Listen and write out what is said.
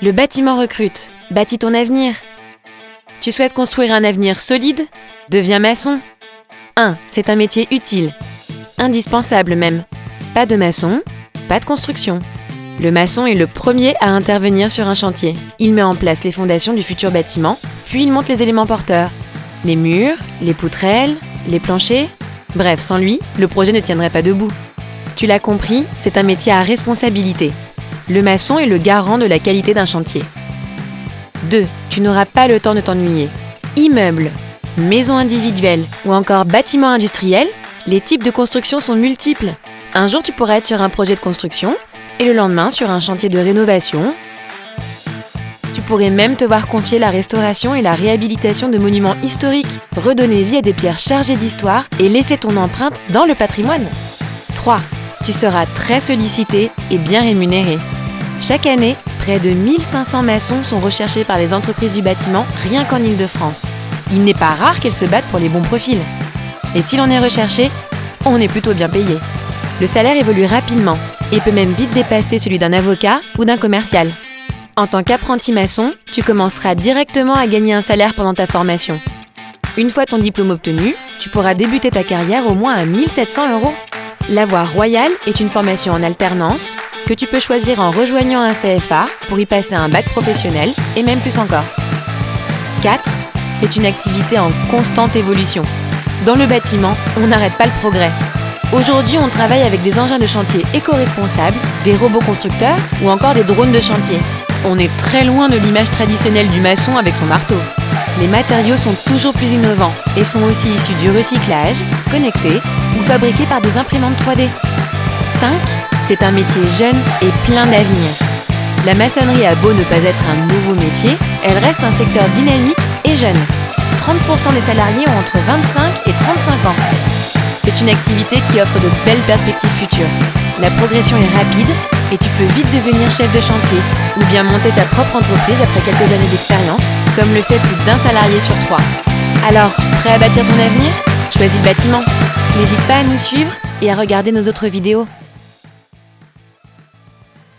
Le bâtiment recrute. Bâtis ton avenir. Tu souhaites construire un avenir solide? Deviens maçon. 1. C'est un métier utile. Indispensable même. Pas de maçon, pas de construction. Le maçon est le premier à intervenir sur un chantier. Il met en place les fondations du futur bâtiment, puis il monte les éléments porteurs. Les murs, les poutrelles, les planchers. Bref, sans lui, le projet ne tiendrait pas debout. Tu l'as compris, c'est un métier à responsabilité. Le maçon est le garant de la qualité d'un chantier. 2. Tu n'auras pas le temps de t'ennuyer. Immeuble, maison individuelle ou encore bâtiment industriel, les types de construction sont multiples. Un jour, tu pourras être sur un projet de construction et le lendemain sur un chantier de rénovation. Tu pourrais même te voir confier la restauration et la réhabilitation de monuments historiques, redonner vie à des pierres chargées d'histoire et laisser ton empreinte dans le patrimoine. 3. Tu seras très sollicité et bien rémunéré. Chaque année, près de 1500 maçons sont recherchés par les entreprises du bâtiment rien qu'en Île-de-France. Il n'est pas rare qu'elles se battent pour les bons profils. Et si l'on est recherché, on est plutôt bien payé. Le salaire évolue rapidement et peut même vite dépasser celui d'un avocat ou d'un commercial. En tant qu'apprenti maçon, tu commenceras directement à gagner un salaire pendant ta formation. Une fois ton diplôme obtenu, tu pourras débuter ta carrière au moins à 1700 €. La voie royale est une formation en alternance que tu peux choisir en rejoignant un CFA pour y passer un bac professionnel et même plus encore. 4. C'est une activité en constante évolution. Dans le bâtiment, on n'arrête pas le progrès. Aujourd'hui, on travaille avec des engins de chantier éco-responsables, des robots constructeurs ou encore des drones de chantier. On est très loin de l'image traditionnelle du maçon avec son marteau. Les matériaux sont toujours plus innovants et sont aussi issus du recyclage, connectés ou fabriqués par des imprimantes 3D. 5. C'est un métier jeune et plein d'avenir. La maçonnerie a beau ne pas être un nouveau métier, elle reste un secteur dynamique et jeune. 30% des salariés ont entre 25 et 35 ans. C'est une activité qui offre de belles perspectives futures. La progression est rapide et tu peux vite devenir chef de chantier ou bien monter ta propre entreprise après quelques années d'expérience, comme le fait plus d'un salarié sur 3. Alors, prêt à bâtir ton avenir? Choisis le bâtiment. N'hésite pas à nous suivre et à regarder nos autres vidéos.